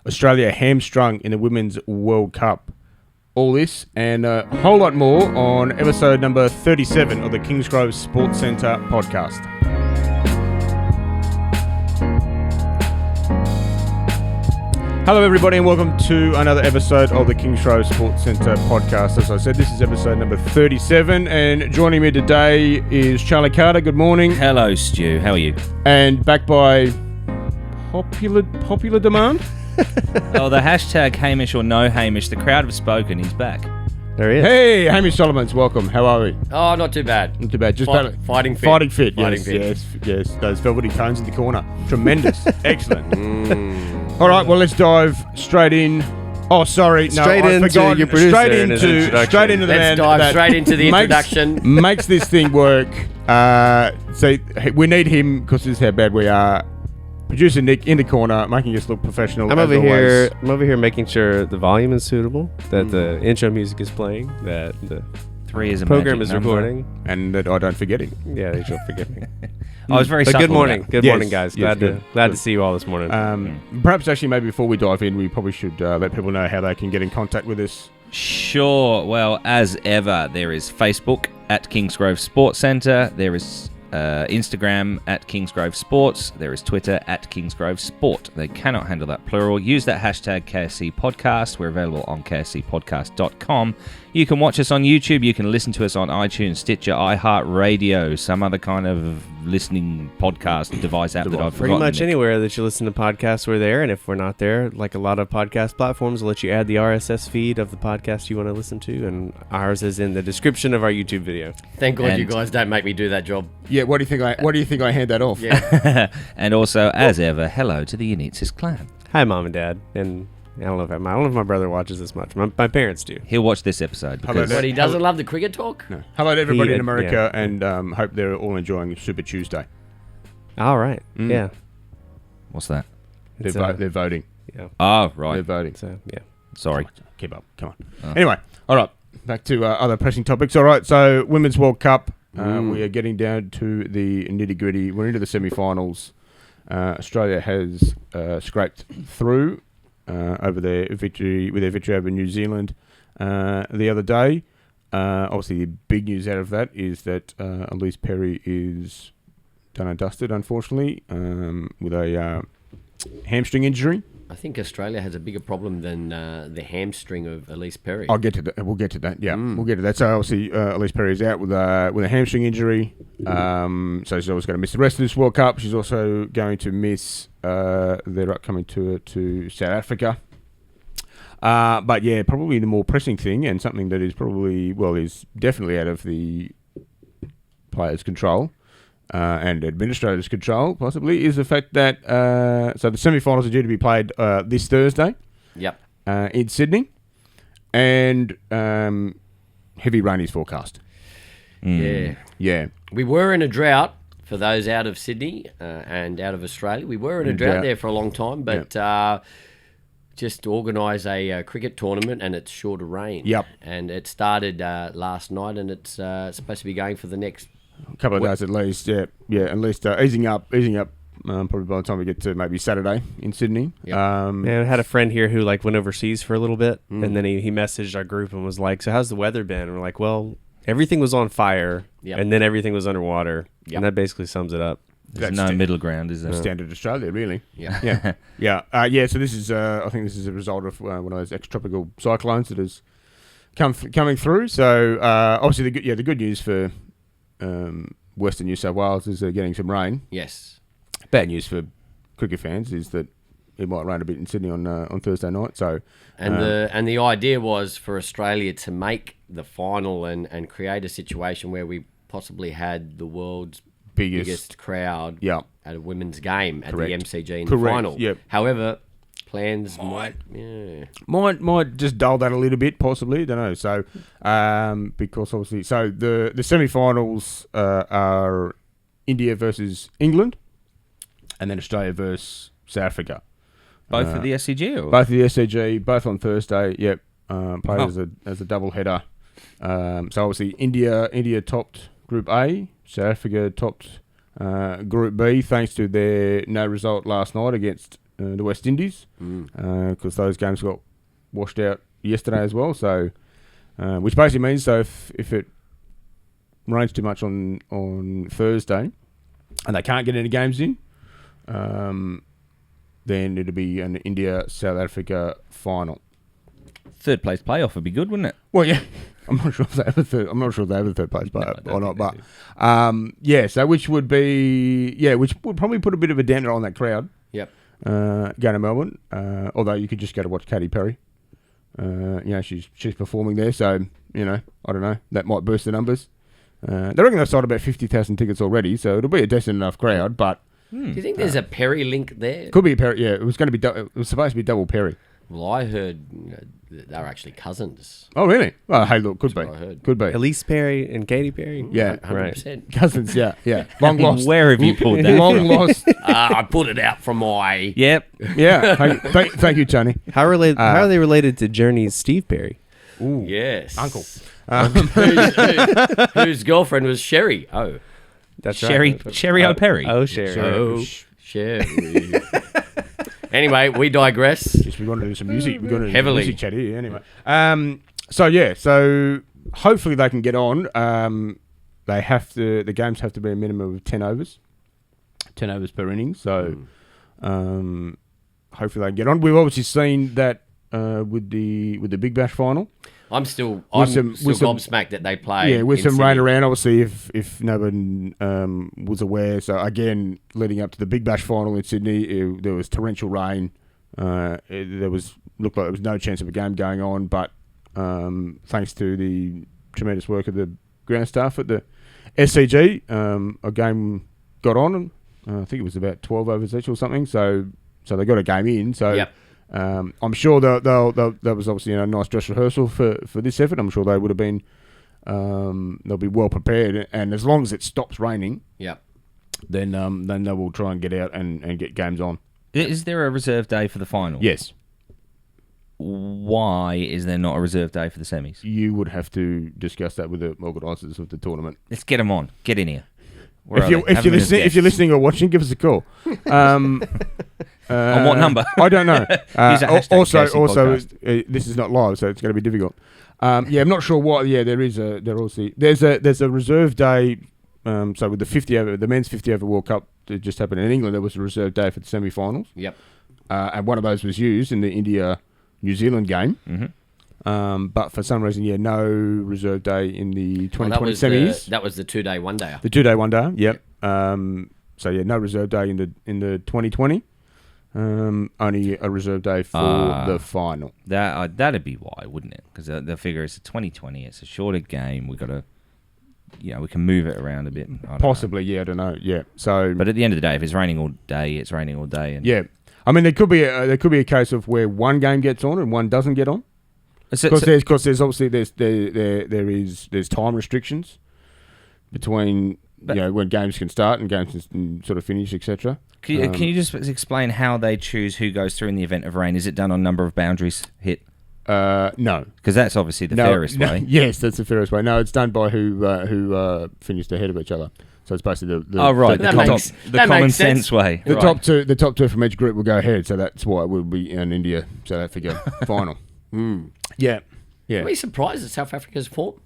Australia hamstrung in the Women's World Cup. All this and a whole lot more on episode number 37 of the Kingsgrove Sports Centre Podcast. Hello everybody and welcome to another episode of the Kingsgrove Sports Centre Podcast. As I said, this is episode number 37 and joining me today is Charlie Carter. Good morning. Hello Stu, how are you? And back by popular demand? Oh, the hashtag Hamish or no Hamish, the crowd have spoken, he's back. There he is. Hey, Hamish Solomons, welcome. How are we? Oh, not too bad. Not too bad. Just fighting fit. Fighting fit, Fighting yes, fit. yes. Those velvety tones in the corner. Tremendous. Excellent. All right, well, let's dive straight in. Oh, sorry. Straight no, into your producer straight and his introduction. straight into the Let's man dive that straight into the introduction. makes this thing work. So we need him because this is how bad we are. Producer Nick in the corner, making us look professional. I'm as over always. here making sure the volume is suitable, that the intro music is playing, that the 3 is a program magic is number. recording. and that I don't forget him. Yeah, they should forgive me. I was very But subtle good morning. with Good Yes, morning, guys. yes, Glad good. to see you all this morning. Perhaps actually, maybe before we dive in, we probably should let people know how they can get in contact with us. that. Sure, well, as ever, there is Facebook at Kingsgrove Sports Centre, there is Instagram at Kingsgrove Sports, there is Twitter at Kingsgrove Sport. They cannot handle that plural. Use that hashtag KSC Podcast. We're available on kscpodcast.com. You can watch us on YouTube. You can listen to us on iTunes, Stitcher, iHeartRadio, some other kind of listening podcast device app that I've Pretty forgotten. much anywhere that you listen to podcasts, we're there. And if we're not there, like a lot of podcast platforms, will let you add the RSS feed of the podcast you want to listen to. And ours is in the description of our YouTube video. Thank God you And- guys don't make me do that job. Yeah, what do you think I hand that off? Yeah. And also, as ever, hello to the Yanitsis clan. Hi, Mom and Dad. And I don't know if my brother watches this much. My parents do. He'll watch this episode Hello because there. But he doesn't love the cricket talk? No. Hello to everybody He- in America, and hope they're all enjoying Super Tuesday. All right. Mm. Yeah. what's that? It's, They're voting. Yeah. Oh, They're right. voting. So, yeah. Sorry. Keep up. Come on. Anyway, all right. Back to other pressing topics. All right. So, Women's World Cup. We are getting down to the nitty gritty. We're into the semi-finals. Australia has scraped through over their victory over New Zealand the other day. Obviously, the big news out of that is that Ellyse Perry is done and dusted, unfortunately, with a hamstring injury. I think Australia has a bigger problem than the hamstring of Ellyse Perry. I'll get to that. We'll get to that. Yeah, we'll get to that. So obviously, Ellyse Perry is out with a hamstring injury. So she's always going to miss the rest of this World Cup. She's also going to miss their upcoming tour to South Africa. But yeah, probably the more pressing thing, and something that is is definitely out of the players' control and administrators' control, possibly, is the fact that so the semi-finals are due to be played this Thursday. Yep. In Sydney, and heavy rain is forecast. Yeah. Yeah, We were in a drought for those out of Sydney and out of Australia. We were in a drought there for a long time, but just organise a cricket tournament and it's sure to rain. Yep. And it started last night and it's supposed to be going for the next... a couple of days at least. Yeah, at least easing up. Probably by the time we get to maybe Saturday in Sydney. Yep. Yeah, I had a friend here who went overseas for a little bit, and then he messaged our group and was like, "So how's the weather been?" And we're like, "Well, everything was on fire, and then everything was underwater, and that basically sums it up." There's no middle ground, is there? Standard Australia, really. Yeah. Yeah. So this is, I think this is a result of one of those ex-tropical cyclones that has coming through. So obviously, the good news for Western New South Wales is they're getting some rain. Yes. Bad news for cricket fans is that it might rain a bit in Sydney on Thursday night. So And the idea was for Australia to make the final and create a situation where we possibly had the world's biggest crowd at a women's game at Correct. the MCG in Correct. the final. Yep. However, plans might just dull that a little bit, possibly. Don't know. So because obviously, so the semi-finals are India versus England, and then Australia versus South Africa. Both for the SCG? Or? Both of the SCG, both on Thursday. Yep, played as a double header. So obviously India topped Group A, South Africa topped Group B, thanks to their no result last night against the West Indies, because those games got washed out yesterday as well. So, which basically means if it rains too much on Thursday, and they can't get any games in, then it'll be an India-South Africa final. Third place playoff would be good, wouldn't it? Well, yeah. I'm not sure if they have a third place playoff or not, but so which would probably put a bit of a damper on that crowd. Yep. Going to Melbourne, although you could just go to watch Katy Perry. She's performing there, so I don't know, that might boost the numbers. They reckon they've sold about 50,000 tickets already, so it'll be a decent enough crowd. But do you think there's a Perry link there? Could be a Perry. Yeah, it was going to be. It was supposed to be double Perry. Well, I heard they were actually cousins. Oh, really? Well, hey, look, could be. I heard. Could be. Ellyse Perry and Katy Perry. Yeah, 100%. Right. Cousins. Yeah. Long lost. Where have you pulled that? Long lost. I put it out from my. Yep. Yeah. Thank you, Tony. How are they related to Journey's Steve Perry? Ooh. Yes. Uncle. Whose girlfriend was Sherry. Oh. That's Sherry O'Perry. Oh, Sherry. Oh, Sherry. Anyway, we digress. Yes, we're going to do some music. We're going to do Heavily. music chat here anyway. So hopefully they can get on. The games have to be a minimum of 10 overs. 10 overs per inning. So hopefully they can get on. We've obviously seen that with the Big Bash final. I'm still gobsmacked that they play. Yeah, with some Sydney. rain around, obviously, if no one was aware. So, again, leading up to the Big Bash final in Sydney, there was torrential rain. Looked like there was no chance of a game going on, but thanks to the tremendous work of the ground staff at the SCG, a game got on. And, I think it was about 12 overs each or something. So they got a game in. So. Yep. I'm sure that was obviously a nice dress rehearsal for this effort. I'm sure they would have been they'll be well prepared, and as long as it stops raining, then they will try and get out and get games on. Is there a reserve day for the final? Yes. Why is there not a reserve day for the semis? You would have to discuss that with the organisers of the tournament. Let's get them on. Get in here. If you're listening or watching, give us a call. On what number? I don't know. Also, this is not live, so it's going to be difficult. I'm not sure what. Yeah, there's a reserve day. So with the men's 50 over World Cup that just happened in England, there was a reserve day for the semi-finals. Yep. And one of those was used in the India-New Zealand game. Mm-hmm. But for some reason, no reserve day in the 2020 semis. That was the 2-day one-day. The 2-day one-day, yep. No reserve day in the 2020. Only a reserve day for the final. That'd be why, wouldn't it? Because the figure is a 2020. It's a shorter game. We got to, we can move it around a bit. Possibly, I don't know. Yeah. So, but at the end of the day, if it's raining all day, it's raining all day. And yeah, I mean, there could be a case of where one game gets on and one doesn't get on. Because there's obviously there's time restrictions between when games can start and games can sort of finish, etc. Can you just explain how they choose who goes through in the event of rain? Is it done on number of boundaries hit? No, because that's obviously the fairest way. Yes, that's the fairest way. No, it's done by who finished ahead of each other. So it's basically the common sense way. The top two from each group will go ahead. So that's why it will be in India South Africa final. Yeah. Are we surprised at South Africa's form?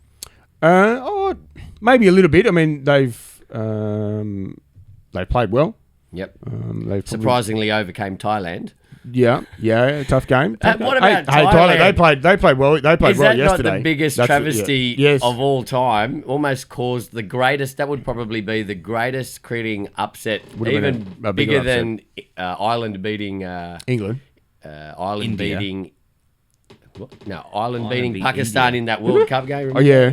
Maybe a little bit. I mean, they played well. Yep. Surprisingly overcame Thailand. Yeah, tough game. What about Thailand? They played well. They played well yesterday. Is that not the biggest travesty of all time? Almost caused the greatest. That would probably be the greatest cricketing upset, even bigger than Ireland beating England. Ireland beating. Ireland beating Pakistan India in that World Cup game. Remember? Oh yeah.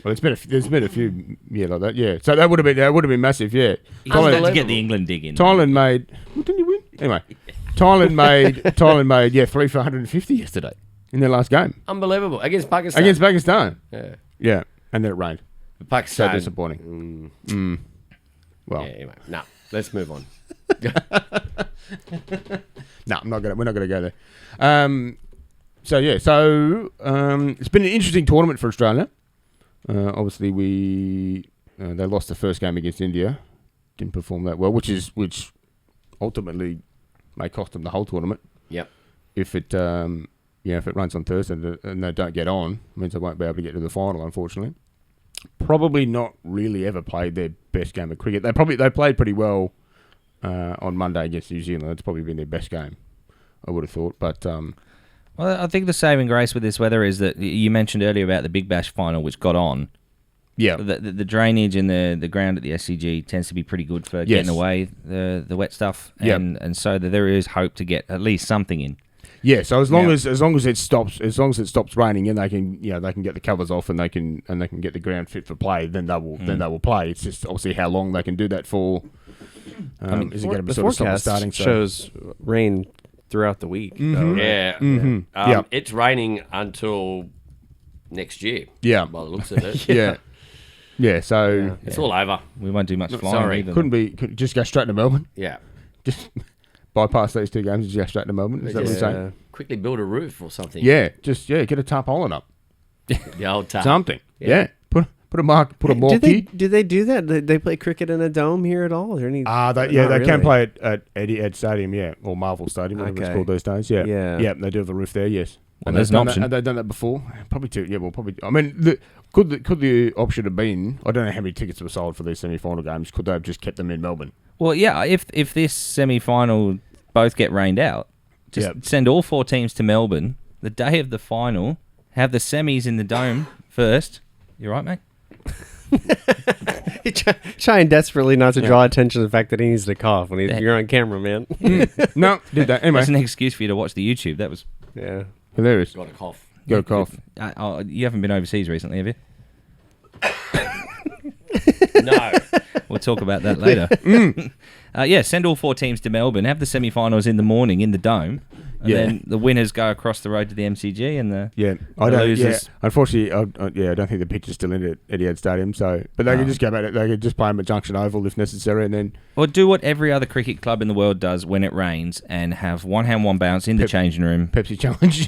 Well, there's been a few like that. Yeah, so that would have been massive. Yeah, Thailand to get the England dig in. Thailand made. Didn't you win? Anyway, Thailand made 3 for 150 yesterday in their last game. Unbelievable against Pakistan. Yeah, and then it rained. Pakistan. So disappointing. Well, anyway, let's move on. We're not gonna go there. It's been an interesting tournament for Australia. Obviously, they lost the first game against India, didn't perform that well, which ultimately may cost them the whole tournament. Yep. If it if it runs on Thursday and they don't get on, it means they won't be able to get to the final, unfortunately. Probably not really ever played their best game of cricket. They played pretty well on Monday against New Zealand. That's probably been their best game, I would have thought. But well, I think the saving grace with this weather is that you mentioned earlier about the Big Bash final, which got on. Yeah, the drainage in the ground at the SCG tends to be pretty good for getting away the wet stuff, and so there is hope to get at least something in. Yeah, so as long as it stops raining and they can get the covers off and they can get the ground fit for play, then they will play. It's just obviously how long they can do that for. Is it going to be sort of stop starting? Shows rain throughout the week. Mm-hmm. Though, yeah, mm-hmm. It's raining until next year. Yeah, by the looks of it. Yeah. So it's all over. We won't do much flying. Sorry, either. Couldn't just go straight to Melbourne. Yeah, just bypass these 2 games and just go straight to Melbourne. Is that what you're saying? Quickly build a roof or something. Yeah, get a tarpaulin up. The old tap. Something. Yeah. Put a marquee. Do they do that? They play cricket in a dome here at all? Is there any? They can play it at Etihad Stadium, or Marvel Stadium, whatever it's called these days. Yeah. They do have a roof there. Yes. Well, there's an option. Have they done that before? Probably too. Yeah. Well, probably. I mean, could the option have been? I don't know how many tickets were sold for these semi-final games. Could they have just kept them in Melbourne? Well, yeah. If this semi-final both get rained out, just send all 4 teams to Melbourne the day of the final. Have the semis in the dome first. You right, mate? Trying desperately not to draw attention to the fact that he needs to cough when you're on camera, man. No, did that anyway. That's an excuse for you to watch the YouTube. That was hilarious. Got a cough. Got a cough. You haven't been overseas recently, have you? No. We'll talk about that later. Send all 4 teams to Melbourne. Have the semi-finals in the morning in the dome. And then the winners go across the road to the MCG and the losers. Unfortunately, I don't think the pitch is still in at Etihad Stadium. So, but they could just go back. They could just play them at Junction Oval if necessary, and then or do what every other cricket club in the world does when it rains and have one hand, one bounce in the changing room. Pepsi challenge,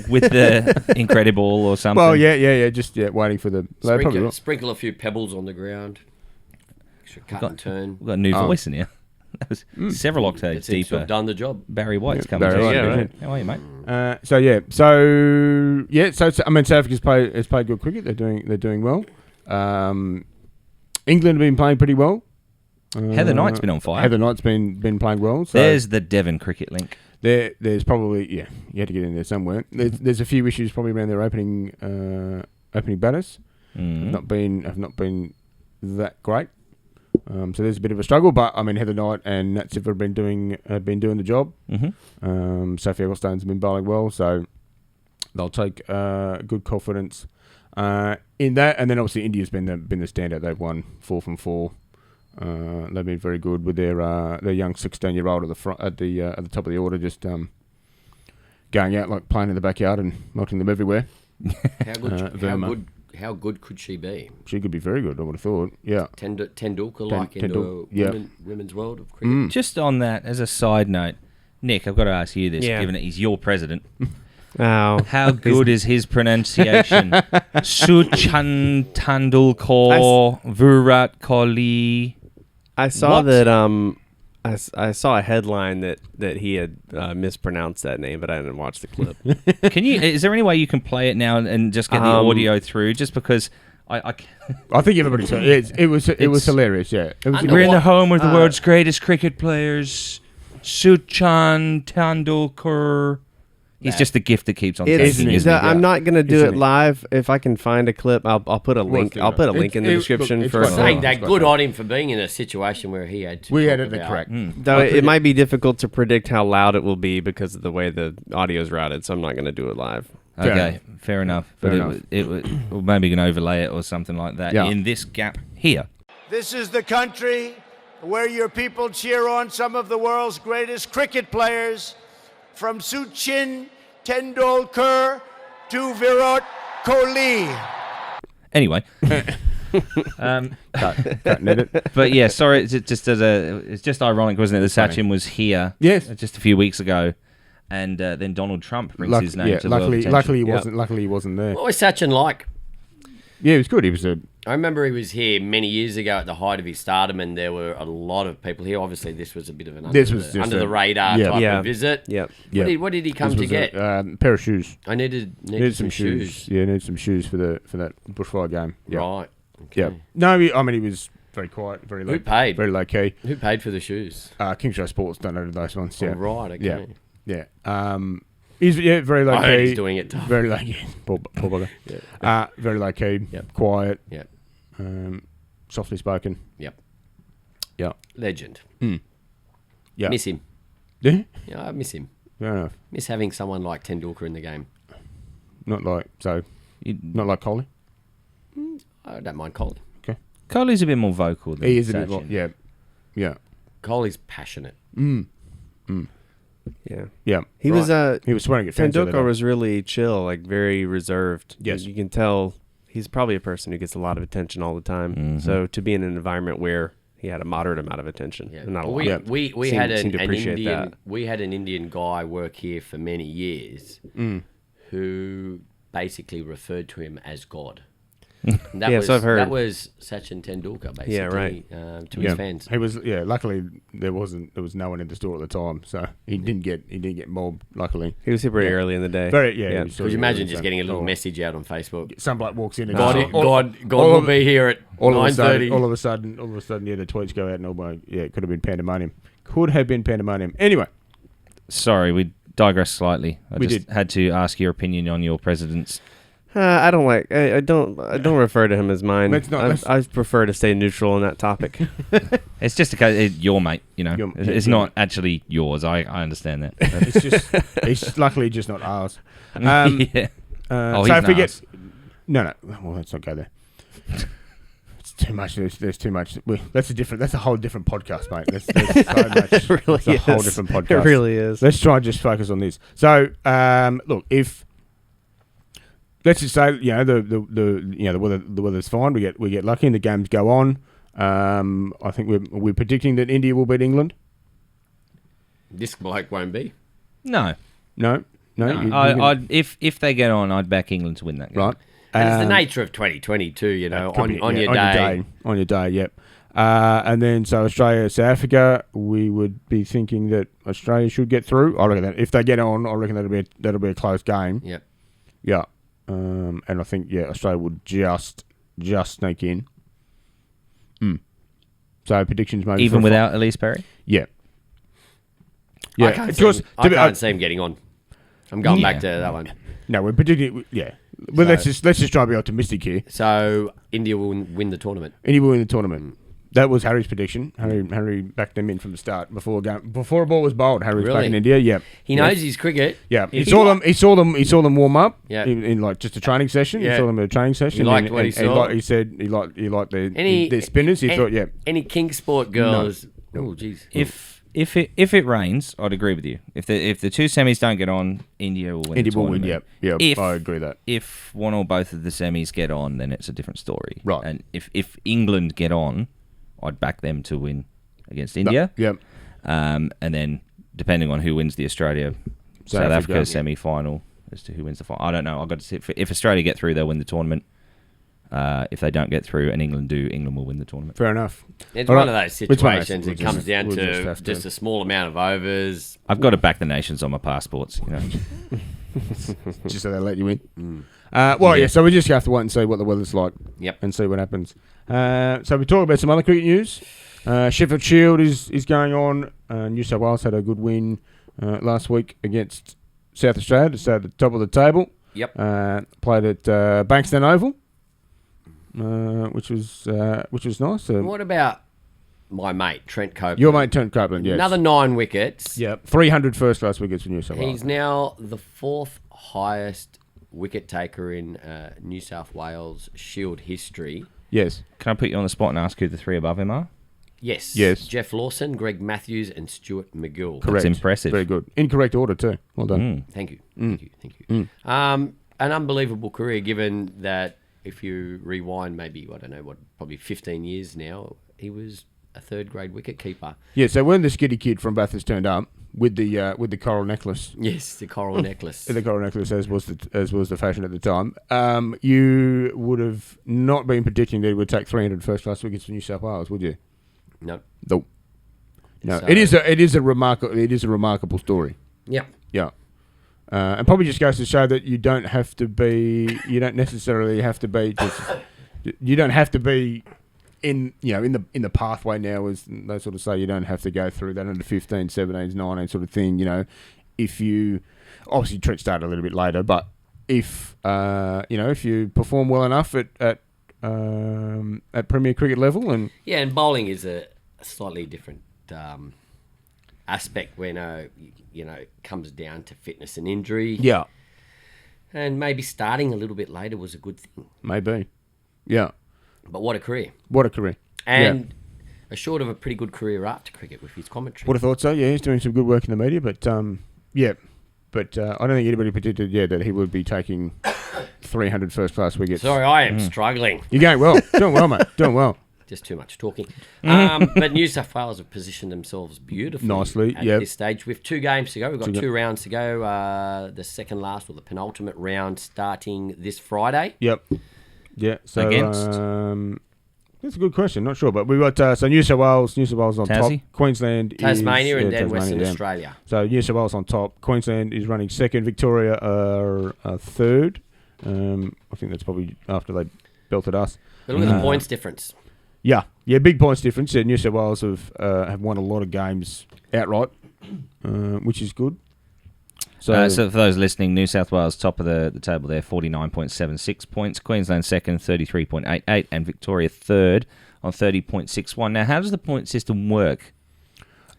with the Incredible or something. Well, just waiting for the sprinkle a few pebbles on the ground. Extra cut and turn. We've got a new voice in here. That was several octaves deeper. I've done the job. Barry White's coming. Barry White, right. How are you, mate? So I mean, South Africa's has played good cricket. They're doing well. England have been playing pretty well. Heather Knight's been on fire. Heather Knight's been playing well. So there's the Devon cricket link. There's probably you had to get in there somewhere. There's a few issues probably around their opening batters. Have not been that great. So there's a bit of a struggle, but I mean Heather Knight and Nat Siffer have been doing the job. Mm-hmm. Sophie Ecclestone's been bowling well, so they'll take good confidence in that. And then obviously India's been the standout. They've won 4 from 4. They've been very good with their young 16-year-old at the front at the top of the order, just going out like playing in the backyard and knocking them everywhere. How good could she be? She could be very good, I would have thought. Yeah. Tendulkar in women's world of cricket. Just on that, as a side note, Nick, I've got to ask you this, given that he's your president. How good is his pronunciation? Sachin Tendulkar, Virat Kohli. I saw that. I saw a headline that he had mispronounced that name, but I didn't watch the clip. Is there any way you can play it now and just get the audio through? Just because I think everybody saw it. It was hilarious. Yeah, we're in the home of the world's greatest cricket players, Sachin Tendulkar. He's just the gift that keeps on taking, isn't he? I'm not going to do it live. If I can find a clip, I'll put a link. I'll put a link in the description for. Saying that good on him for being in a situation where he had to. We had it correct. Though it might be difficult to predict how loud it will be because of the way the audio is routed, so I'm not going to do it live. Okay, fair enough. But we're maybe going to overlay it or something like that in this gap here. This is the country where your people cheer on some of the world's greatest cricket players. From Sachin Tendulkar to Virat Kohli. Anyway, but yeah, sorry. It's just ironic, wasn't it? That Sachin was here, just a few weeks ago, and then Donald Trump brings his name to the world attention. Luckily, he wasn't. Luckily, he wasn't there. What was Sachin like? Yeah, he was good. He was I remember he was here many years ago at the height of his stardom, and there were a lot of people here. Obviously, this was a bit of an under the radar type of visit. Yep. What did he come to get? A pair of shoes. I needed some shoes. Yeah, needed some shoes for that bushfire game. Yep. Right. Okay. Yeah. No, he was very quiet, very low. Who paid? Very low key. Who paid for the shoes? Kingsgrove Sports donated those ones. Yeah. Oh, right. Okay. Yeah. He's very low key. I heard he's doing it tough. Very low key. Poor bugger. Yeah. Very low key. Yep. Quiet. Yep. Softly spoken. Yep. Yeah. Legend. Yeah. Miss him. Yeah. Yeah, I miss him. Fair enough. Miss having someone like Tendulkar in the game. Not like Kohli. I don't mind Kohli. Okay. Kohli's a bit more vocal than He is Sachin. a bit more. Yeah. Yeah. Kohli's passionate. Yeah. Yeah. He was swearing at fans. Tendulkar was really chill, like very reserved. Yes. You can tell he's probably a person who gets a lot of attention all the time. Mm-hmm. So to be in an environment where he had a moderate amount of attention, not a lot. We Seemed had to an appreciate Indian. that. We had an Indian guy work here for many years, who basically referred to him as God. And that Yes, I've heard. That was Sachin Tendulkar, basically. Yeah, right. To his fans. He was. Yeah. Luckily, there was no one in the store at the time, so he didn't get mobbed. Luckily, He was here pretty early in the day. very. Yeah. Could you imagine just getting a little message out on Facebook? Some bloke walks in and God will be here at 9:30. All of a sudden, yeah, the tweets go out and it could have been pandemonium. Could have been pandemonium. Anyway, Sorry, we digressed slightly. I We just did. had to ask your opinion on your president's. I don't like. I don't refer to him as mine. I prefer to stay neutral on that topic. It's just a case. Your mate, Your- it's your not actually yours. I understand that. it's just it's luckily just not ours. Yeah. He's he's so if we not get no. Well, let's not go there. It's too much. There's too much. That's a whole different podcast, mate. There's so much. It really it's a whole is. different podcast. It really is. Let's try and just focus on this. So, look, if let's just say the weather's fine, we get lucky and the games go on. I think we're predicting that India will beat England. This bloke won't be. No. If they get on, I'd back England to win that game. Right. And it's the nature of 2022, on your day. On your day, yep. And then, so Australia, South Africa, we would be thinking that Australia should get through. I reckon that if they get on, I reckon that'll be a close game. Yep. Yeah. And I think Australia would just sneak in. So predictions maybe Even without Ellyse Perry? Yeah. I can't see him getting on. I'm going back to that one. No, we're predicting. Yeah. Well, let's just try to be optimistic here. So India will win the tournament. India will win the tournament. That was Harry's prediction. Harry backed them in from the start before a ball was bowled. Harry was back in India. Yeah, he knows his cricket. Yeah, he saw them warm up. Yeah. in like just a training session. Yeah. He saw them at a training session. He liked what he saw. He said he liked their spinners. He thought any Kingsport girls. Oh, jeez. If it rains, I'd agree with you. If the two semis don't get on, India will win. India the will win. tournament. Yeah, I agree with that. If one or both of the semis get on, then it's a different story. Right. And if England get on, I'd back them to win against India. Yep. And then depending on who wins the Australia South Africa semi-final as to who wins the final, I don't know. I've got to see if Australia get through, they'll win the tournament. If they don't get through and England do, England will win the tournament. Fair enough. It's one of those situations. It comes down to just a small amount of overs. I've got to back the nations on my passports, Just so they let you in. So we just have to wait and see what the weather's like. Yep. And see what happens. So we talk about some other cricket news. Sheffield Shield is going on. New South Wales had a good win last week against South Australia to stay at the top of the table. Yep. Played at Bankstown Oval, which was nice. What about my mate Trent Copeland? Your mate Trent Copeland, yes. Another 9 wickets. Yep. 300 first class wickets for New South Wales. He's now the 4th highest wicket taker in New South Wales Shield history. Yes. Can I put you on the spot and ask who the three above him are? Yes. Jeff Lawson, Greg Matthews, and Stuart McGill. Correct. That's impressive. Very good. Incorrect order too. Well done. Thank you. Thank you. An unbelievable career, given that if you rewind maybe, probably 15 years now, he was a third grade wicket keeper. Yeah, so when the skitty kid from Bathurst turned up, with the coral necklace. Yes, the coral necklace. The coral necklace, as was the fashion at the time. You would have not been predicting that it would take 300 first-class wickets for New South Wales, would you? No. No. No. So, it is a remarkable story. Yeah. Yeah. And probably just goes to show that you don't necessarily have to be you don't have to be in the pathway now, as they sort of say. You don't have to go through that under 15, 17, 19 sort of thing. If you obviously Trent started a little bit later, but if you perform well enough at Premier Cricket level, and and bowling is a slightly different aspect when it comes down to fitness and injury. Yeah, and maybe starting a little bit later was a good thing. Maybe, yeah. But what a career! What a career! And assured of a pretty good career after cricket with his commentary. Would have thought so. Yeah, he's doing some good work in the media, but But I don't think anybody predicted that he would be taking 300 first-class wickets. Sorry, I am struggling. You're going well. Doing well, mate. Doing well. Just too much talking. But New South Wales have positioned themselves beautifully nicely at this stage. With 2 games to go, we've got 2 rounds to go. The second last or the penultimate round starting this Friday. Yep. Yeah. So against? That's a good question. Not sure, but we've got so New South Wales on top. Queensland, Tasmania, is, and then Tasmania, Western Australia. So New South Wales on top. Queensland is running second. Victoria are third. I think that's probably after they belted us. But look at the points difference. Yeah, big points difference. New South Wales have won a lot of games outright, which is good. So for those listening, New South Wales top of the table there, 49.76 points. Queensland second, 33.88, and Victoria third on 30.61. Now, how does the point system work?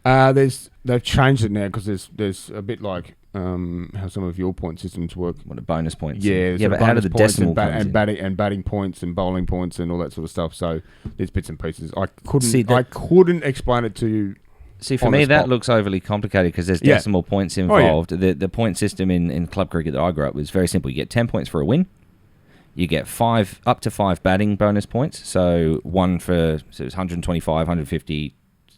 They've changed it now because there's a bit like how some of your point systems work. What are bonus points? Yeah, but how do the decimal and batting points and bowling points and all that sort of stuff. So there's bits and pieces. I couldn't explain it to you. See, for me, that looks overly complicated because there's decimal points involved. The point system in club cricket that I grew up with was very simple. You get 10 points for a win. You get up to 5 batting bonus points. So one so it's 125, 150,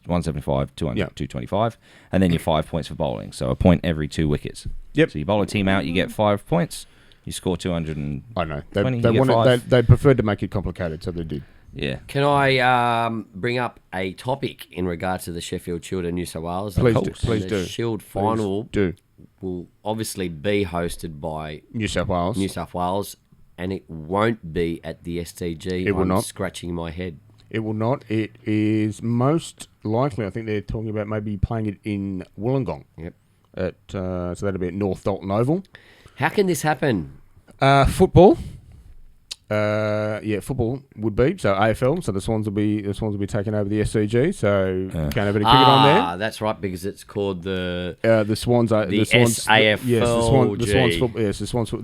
175, 200, 225. And then your 5 points for bowling. So a point every 2 wickets. Yep. So you bowl a team out, you get 5 points. You score 200 and I know. They preferred to make it complicated, so they did. Yeah. Can I bring up a topic in regards to the Sheffield Shield and New South Wales? Please do. The Shield final will obviously be hosted by New South Wales, and it won't be at the SCG. It will not. Scratching my head. It will not. It is most likely, I think they're talking about maybe playing it in Wollongong. Yep. So that'll be at North Dalton Oval. How can this happen? Football. Football would be so AFL. So the Swans will be taking over the SCG. So can't have any cricket on there. That's right, because it's called the Swans are the SAFL.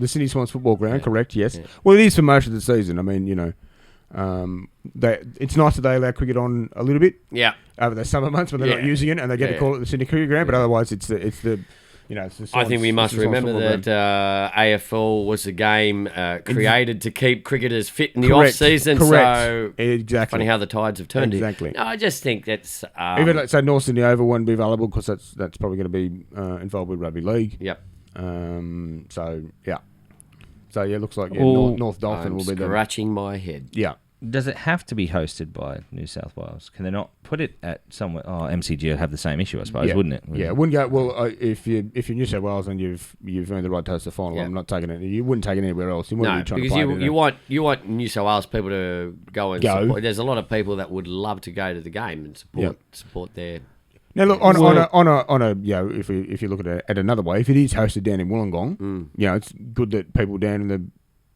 The Sydney Swans football ground. Yeah. Correct. Yes. Yeah. Well, it is for most of the season. I mean, it's nice that they allow cricket on a little bit. Yeah. Over the summer months when they're not using it and they get to call it the Sydney Cricket Ground, but otherwise it's the it's the Swans, I think we must remember that AFL was a game created to keep cricketers fit in the off-season. Correct. So exactly. Funny how the tides have turned. Exactly. No, I just think that's... even like, say, North Sydney Oval won't be available because that's probably going to be involved with rugby league. Yep. So looks like North Dolphin will be there. Scratching my head. Yeah. Does it have to be hosted by New South Wales? Can they not put it at somewhere? Oh, MCG would have the same issue, I suppose, wouldn't it? It wouldn't go. Well, if you're New South Wales and you've earned the right to host the final, I'm not taking it. You wouldn't take it anywhere else. You wouldn't be trying because to play you want New South Wales people to go and support. There's a lot of people that would love to go to the game and support their. Now look if you look at it at another way, if it is hosted down in Wollongong, it's good that people down in the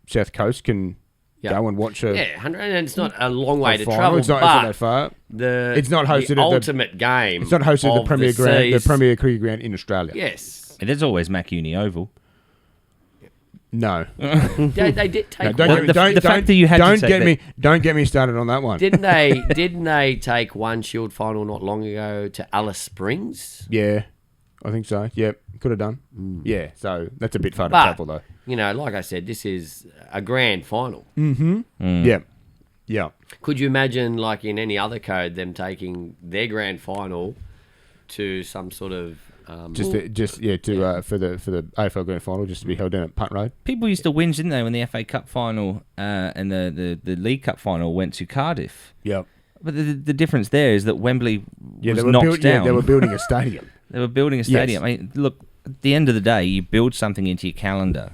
South Coast can. Go and watch a... Yeah, 100, and it's not a long way to final. travel, it's not that far. It's not hosted the ultimate game. It's not hosted at the Premier Cricket Ground in Australia. Yes. It is always Mac Uni Oval. No. They did take the fact that you had to take Don't get me started on that one. Didn't they take one Shield final not long ago to Alice Springs? Yeah, I think so. Yep, could have done. Yeah, so that's a bit far to travel though. Like I said, this is a grand final. Yeah. Could you imagine, like in any other code, them taking their grand final to some sort of for the AFL Grand Final, just to be held down at Punt Road. People used to whinge, didn't they, when the FA Cup final and the League Cup final went to Cardiff? Yep. But the difference there is that Wembley was knocked down. Yeah, they were building a stadium. They were building a stadium. Yes. I mean, look, at the end of the day, you build something into your calendar.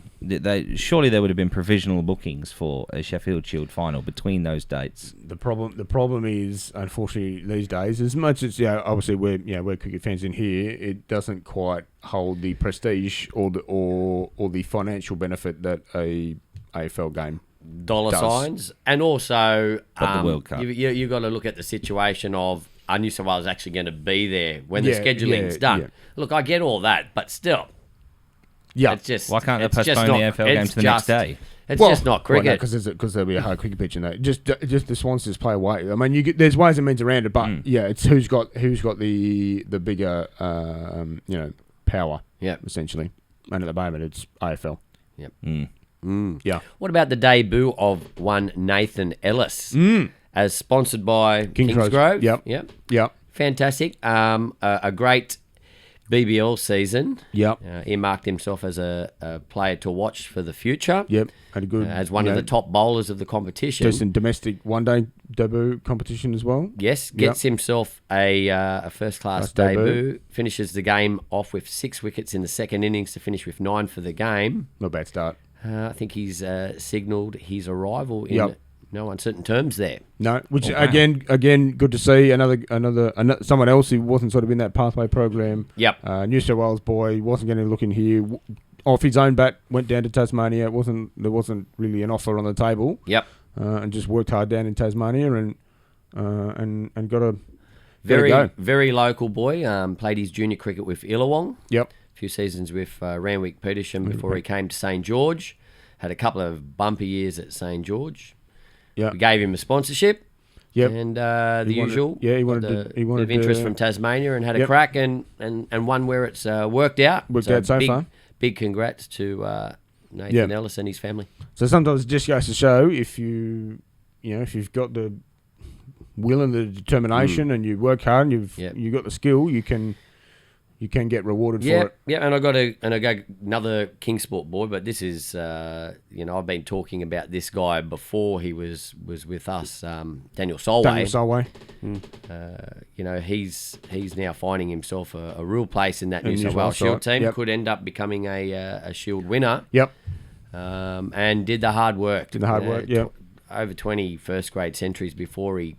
Surely there would have been provisional bookings for a Sheffield Shield final between those dates. The problem is, unfortunately, these days, as much as obviously we're cricket fans in here, it doesn't quite hold the prestige or the financial benefit that a AFL game dollar does. Signs, and also the World Cup. You've got to look at the situation of are New South Wales actually going to be there when the scheduling's done? Yeah. Look, I get all that, but still. Yeah. It's just, why can't they postpone the AFL game to the next day? It's just not cricket. Because there'll be a hard cricket pitch in there. Just the Swans just play away. I mean, there's ways and means around it, but it's who's got the bigger power. Yeah. Essentially, and at the moment it's AFL. Yep. Yeah. What about the debut of one Nathan Ellis, as sponsored by Kingsgrove? Yep. Fantastic. A great BBL season. Yep. Earmarked himself as a player to watch for the future. Yep. Had a good as one of the top bowlers of the competition. Just in domestic one-day debut competition as well. Yes, gets himself a first-class debut. Finishes the game off with 6 wickets in the second innings to finish with 9 for the game. Not a bad start. I think he's signalled his arrival in no uncertain terms there. No, which again, good to see another someone else who wasn't sort of in that pathway program. Yep. New South Wales boy, wasn't going to look in here. Off his own bat, went down to Tasmania. There wasn't really an offer on the table. Yep. And just worked hard down in Tasmania and got a very local boy. Played his junior cricket with Illawong. Yep. Few seasons with Randwick Petersham before he came to St George. Had a couple of bumpy years at St George. Yeah, we gave him a sponsorship. Yep. And the usual. Yeah, he wanted interest from Tasmania and had a crack and one where it's worked out. Worked out so far. Big congrats to Nathan Ellis and his family. So sometimes it just goes to show if you've got the will and the determination and you work hard and you've got the skill, you can get rewarded for it. Yeah, and I got another King Sport boy, but this is I've been talking about this guy before he was with us, Daniel Solway. He's now finding himself a real place in that New South Wales Shield team. Yep. Could end up becoming a Shield winner. Yep. And did the hard work. Yep. Over 20 first grade centuries before he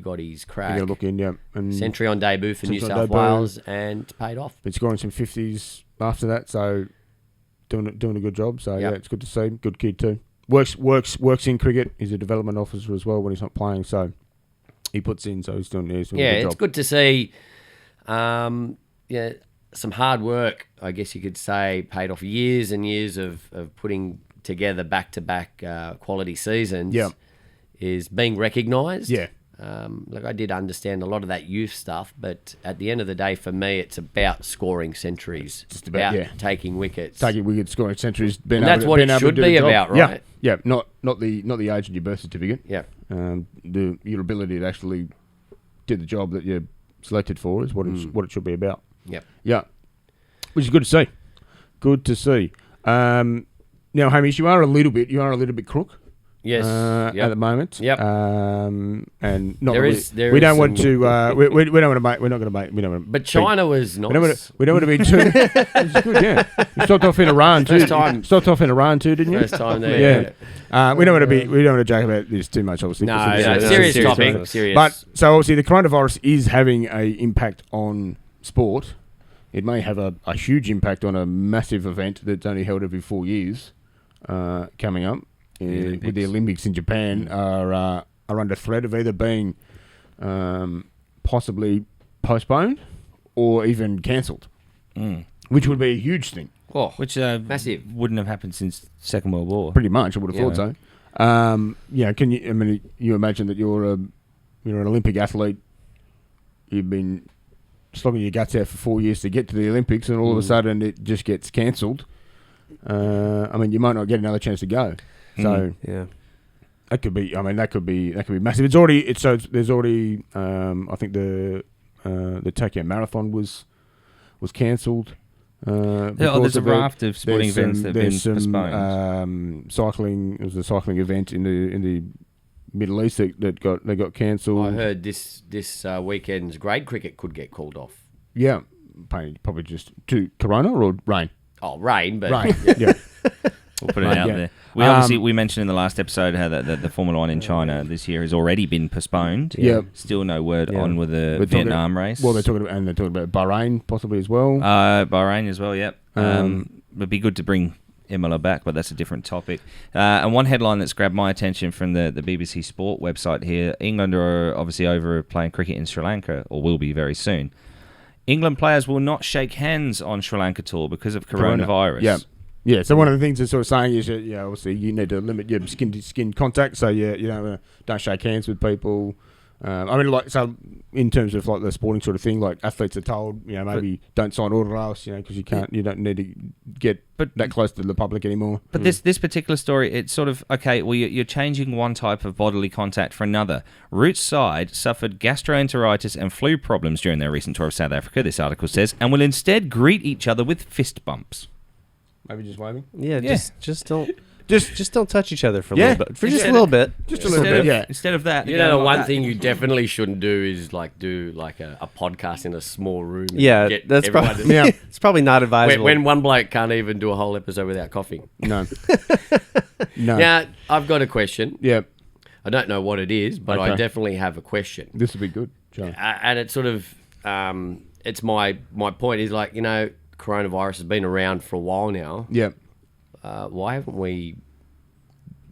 got his crack. You look in, and century on debut for New South Wales, and paid off. Been scoring some 50s after that, so doing a good job. So it's good to see. Good kid too. Works in cricket. He's a development officer as well when he's not playing. So he puts in. So he's doing a good job. It's good to see. Some hard work, I guess you could say, paid off. Years and years of putting together back-to-back quality seasons. Yeah, is being recognised. Yeah. I did understand a lot of that youth stuff, but at the end of the day, for me, it's about scoring centuries. Just about taking wickets. Scoring centuries. And that's what it should be about, right? Yeah, not the age of your birth certificate. Yeah. Your ability to actually do the job that you're selected for is what it should be about. Yep. Yeah. Which is good to see. Good to see. Now, Hamish, you are a little bit crook. Yes, at the moment. Yep. And not we don't want to. We don't want to make. We're not going to make. We don't want to. But China was nice. We don't want to be too. It's good. Yeah. You stopped off in Iran too. Stopped off in Iran too, didn't you? First time there. Yeah. We don't want to be. We don't want to joke about this too much. Obviously. No. Serious topic. Serious. But so obviously the coronavirus is having a impact on sport. It may have a huge impact on a massive event that's only held every 4 years, coming up. With the Olympics in Japan are under threat of either being possibly postponed or even cancelled, which would be a huge thing. Which massive wouldn't have happened since Second World War. Pretty much, I would have thought so. Can you? I mean, you imagine that you're an Olympic athlete. You've been slogging your guts out for 4 years to get to the Olympics, and all of a sudden it just gets cancelled. I mean, you might not get another chance to go. So that could be. I mean, that could be massive. There's already. I think the Tokyo Marathon was was cancelled. There's a raft of sporting events that have been postponed. Cycling. It was a cycling event in the Middle East that got cancelled. I heard this weekend's grade cricket could get called off. Yeah, probably just to Corona or rain. Oh, rain, but rain. Yeah. We'll put it out there. We mentioned in the last episode how that the Formula 1 in China this year has already been postponed. Yeah. Still no word on with the Vietnam race. Well, they're talking about Bahrain possibly as well. Bahrain as well, yep. It'd be good to bring Imola back, but that's a different topic. And one headline that's grabbed my attention from the BBC Sport website here, England are obviously over playing cricket in Sri Lanka, or will be very soon. England players will not shake hands on Sri Lanka tour because of coronavirus. Yeah. Yeah, so one of the things they're sort of saying is that, obviously you need to limit your skin-to-skin contact, so don't shake hands with people. So in terms of like the sporting sort of thing, like athletes are told, maybe don't sign autographs, because you don't need to get that close to the public anymore. But this particular story, it's sort of, okay, well, you're changing one type of bodily contact for another. Roots side suffered gastroenteritis and flu problems during their recent tour of South Africa, this article says, and will instead greet each other with fist bumps. Maybe just waving. Yeah. Just don't touch each other for a little bit. Just a little bit. Yeah. Instead of that, the one thing you definitely shouldn't do is do a podcast in a small room. Yeah, that's probably it's probably not advisable. When one bloke can't even do a whole episode without coughing. No. No. Now I've got a question. Yeah. I don't know what it is, but I definitely have a question. This would be good, John. And it's sort of it's my point is coronavirus has been around for a while now. Yeah. Why haven't we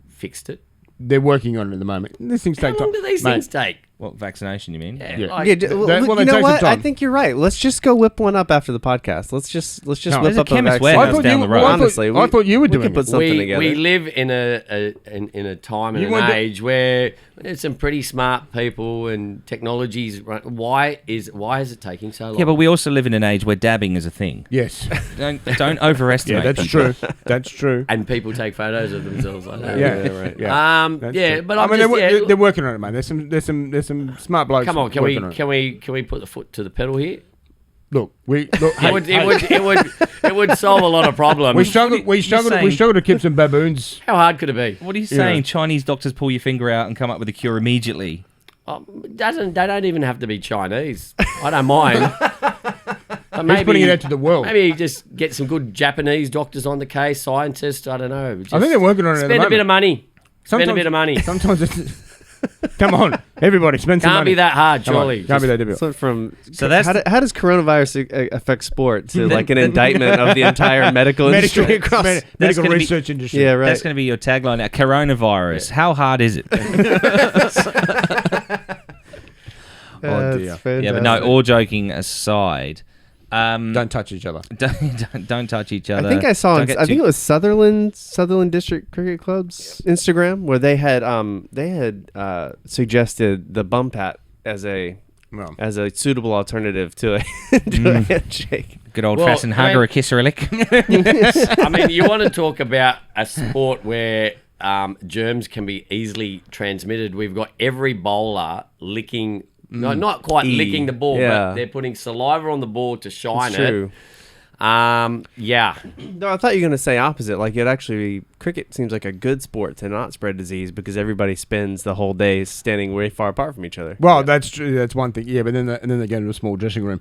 fixed it? They're working on it at the moment. These things take time. How long do these things take? What, vaccination, you mean? Yeah. You know what? I think you're right. Let's just go whip one up after the podcast. Let's just whip up a Chemist vaccine. Warehouse down the road. Honestly, I thought you were doing could put something together. We live in a time and an age where there's some pretty smart people and technologies. Why is it taking so long? Yeah, but we also live in an age where dabbing is a thing. Yes. Don't overestimate. Yeah, that's true. That's true. And people take photos of themselves like that. Yeah, right. Yeah. But they're working on it, man. There's some smart blokes. Come on, can we put the foot to the pedal here? Look, it would solve a lot of problems. We struggle to keep some baboons. How hard could it be? What are you saying? Chinese doctors pull your finger out and come up with a cure immediately. They don't even have to be Chinese. I don't mind. Maybe putting it out to the world. Maybe just get some good Japanese doctors on the case, scientists. I don't know. I think they're working on it. Spend a bit of money. Spend a bit of money. Sometimes it's. Come on, everybody, spend some money. Can't be that hard, surely. Can't be that difficult. So that's how does coronavirus affect sport? To like an indictment of the entire medical industry across medical research industry. Yeah, right. That's going to be your tagline now. Coronavirus. Yeah. How hard is it? Oh dear. Yeah, but no. All joking aside. Don't touch each other. Don't touch each other. I think I saw. I think it was Sutherland District Cricket Club's Instagram where they had suggested the bum pat as a suitable alternative to a handshake. Good old fashioned hug or a kiss or a lick. I mean, you want to talk about a sport where germs can be easily transmitted. We've got every bowler licking. No, not quite licking the ball, but they're putting saliva on the ball to shine it. Yeah. No, I thought you were going to say opposite. Like cricket seems like a good sport to not spread disease because everybody spends the whole day standing way far apart from each other. Well, that's true. That's one thing. Yeah, but then they go into a small dressing room.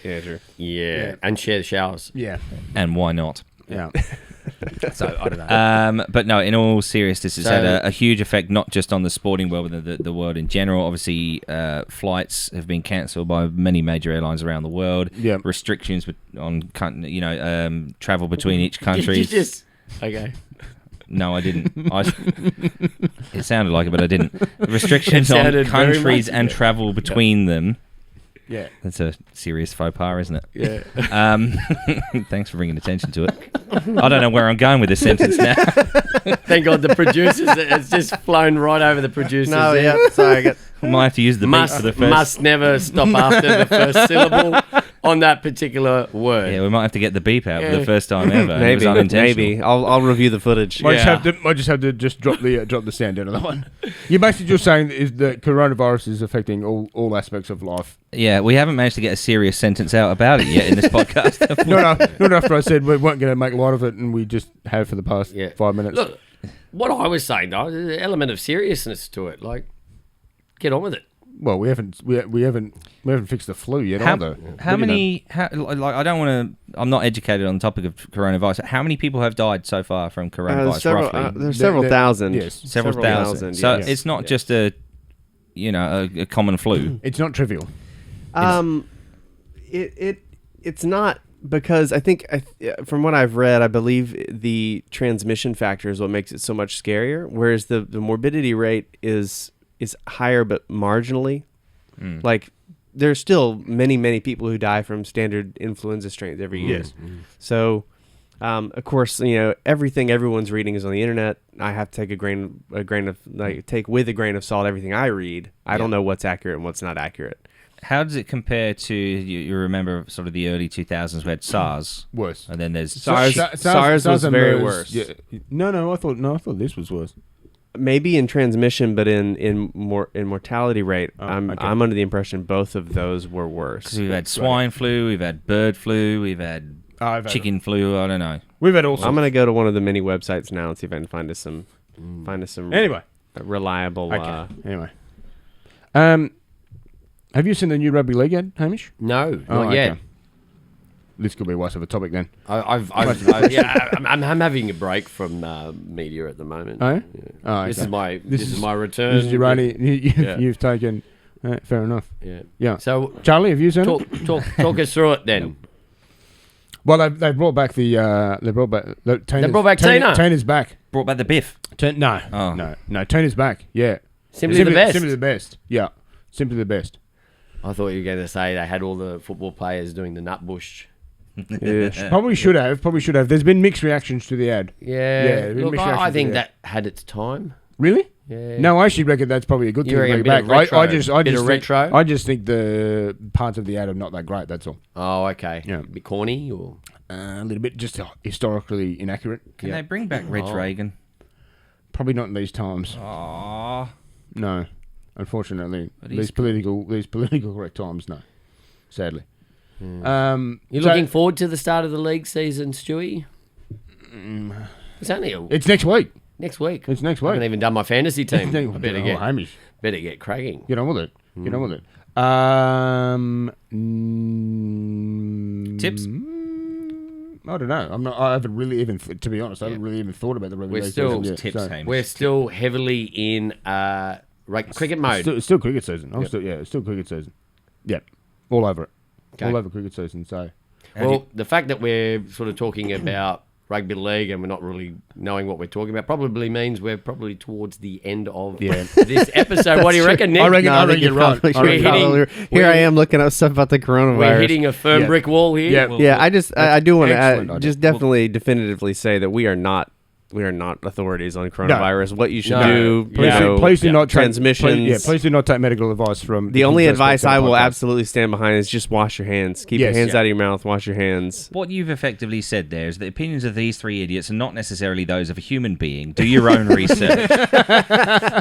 Yeah, true. Yeah, and share the showers. Yeah. And why not? Yeah. So I don't know. But no, in all seriousness, it's had a huge effect, not just on the sporting world, but the world in general. Obviously, flights have been cancelled by many major airlines around the world. Yeah. Restrictions on travel between each country. Did you just okay? No, I didn't. It sounded like it, but I didn't. Restrictions on countries and travel between them. Yeah. That's a serious faux pas, isn't it? Yeah. Thanks for bringing attention to it. I don't know where I'm going with this sentence now. Thank God the producers, it's just flown right over the producers. No, yeah, sorry. I might have to use the beat for the first. Must never stop after the first syllable. on that particular word. Yeah, we might have to get the beep out for the first time ever. It was Maybe. unintentional. I'll review the footage. Might just have to drop the sound out of that one. You're basically just saying is that coronavirus is affecting all aspects of life. Yeah, we haven't managed to get a serious sentence out about it yet in this podcast. Not after I said we weren't going to make light of it, and we just have for the past 5 minutes. Look, what I was saying though, there's an element of seriousness to it. Like, get on with it. Well, we haven't fixed the flu yet either. How many? I don't want to. I'm not educated on the topic of coronavirus. How many people have died so far from coronavirus? Roughly, there's several thousand. Yes, several thousand. So it's not just a common flu. It's not trivial. It's not, because I think from what I've read, I believe the transmission factor is what makes it so much scarier, whereas the morbidity rate is higher but marginally. Like, there's still many people who die from standard influenza strains every year. Yes. So of course, everything everyone's reading is on the internet. I have to take take with a grain of salt everything I read. I don't know what's accurate and what's not accurate. How does it compare to, you remember sort of the early 2000s we had SARS? Worse. And then there's SARS was very worse. Yeah. No, I thought this was worse. Maybe in transmission, but in mortality rate, I'm under the impression both of those were worse. Because we've had swine flu, we've had bird flu, we've had chicken flu. I don't know. We've had all sorts. I'm gonna go to one of the many websites now and see if I can find us some anyway reliable. Anyway, have you seen the new rugby league yet, Hamish? No, not yet. This could be a waste of a topic then. I'm having a break from media at the moment. Oh, yeah? Yeah. Oh, okay. This is my return. This is your only. You've taken. Fair enough. Yeah. So, Charlie, have you seen it? Talk us through it then. Well, they brought back the. They brought back Tina. Tina's back. Brought back the Biff. No. Tina's back. Yeah. Simply the best. Simply the best. Yeah. Simply the best. I thought you were going to say they had all the football players doing the nut bush. Yeah. Probably should have. There's been mixed reactions to the ad. Yeah. Look, I think that had its time. Really? Yeah. No, I actually reckon that's probably a good thing to bring back. I just think the parts of the ad are not that great. That's all. Oh, okay. Yeah. A bit corny or a little bit just historically inaccurate. Can they bring back Reg Reagan? Probably not in these times. Aww. No, unfortunately, these political correct times. No, sadly. You're looking forward to the start of the league season, Stewie? It's next week. Next week. It's next week. I haven't even done my fantasy team. I Hamish. better get cracking. Get on with it. Tips? I don't know. I haven't really even, to be honest, I haven't really even thought about the rugby league season yet. We're still heavily in cricket mode. It's still cricket season. It's still cricket season. Yep. All over it. Okay. All over cricket season. So, well, the fact that we're sort of talking about rugby league and we're not really knowing what we're talking about probably means we're probably towards the end of this episode. What do you reckon, Nick? I reckon you're right. Here I am looking up stuff about the coronavirus. We're hitting a firm brick wall here. I do want to definitely definitively say that we are not authorities on coronavirus. What you should do, please do not transmissions. Please do not take medical advice from. The only advice I will absolutely stand behind is just wash your hands. Keep your hands out of your mouth. Wash your hands. What you've effectively said there is the opinions of these three idiots are not necessarily those of a human being. Do your own research.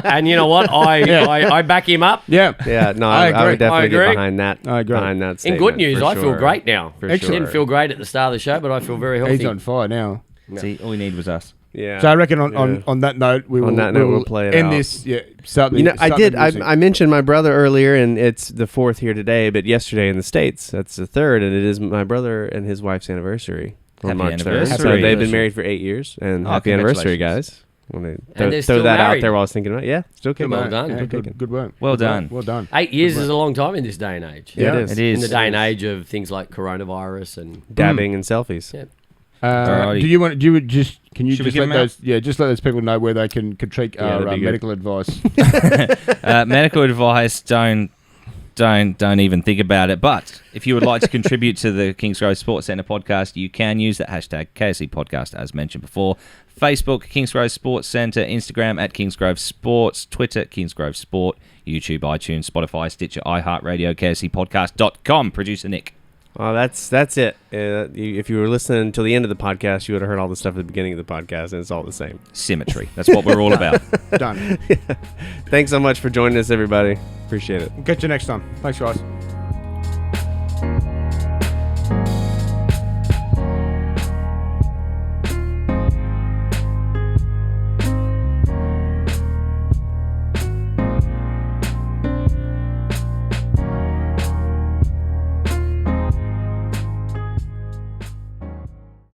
And you know what? I back him up. Yeah. No, I would definitely get behind that. I agree. Behind that statement. In good news, I feel great now. I didn't feel great at the start of the show, but I feel very healthy. He's on fire now. See, all we need was us. Yeah. So I reckon on that note we'll play it out. This. Yeah. I mentioned my brother earlier, and it's the 4th here today, but yesterday in the States, that's the 3rd, and it is my brother and his wife's anniversary on March 3rd. So they've been married for 8 years, and happy anniversary, guys. Want to throw that out there while I was thinking about it. Yeah, still kicking. Well done. Yeah, good work. Well done. 8 years is a long time in this day and age. Yeah, it is. In the day and age of things like coronavirus and dabbing and selfies. Yeah. Can you just let those people know where they can critique our medical advice? Medical advice, don't even think about it. But if you would like to contribute to the Kingsgrove Sports Centre podcast, you can use that hashtag KSC podcast as mentioned before. Facebook, Kingsgrove Sports Centre, Instagram at Kingsgrove Sports, Twitter, Kingsgrove Sport, YouTube, iTunes, Spotify, Stitcher, iHeartRadio, KSCpodcast.com. Producer Nick. Well, that's it. If you were listening until the end of the podcast, you would have heard all the stuff at the beginning of the podcast, and it's all the same. Symmetry. That's what we're all about. Done. Thanks so much for joining us, everybody. Appreciate it. We'll catch you next time. Thanks, guys.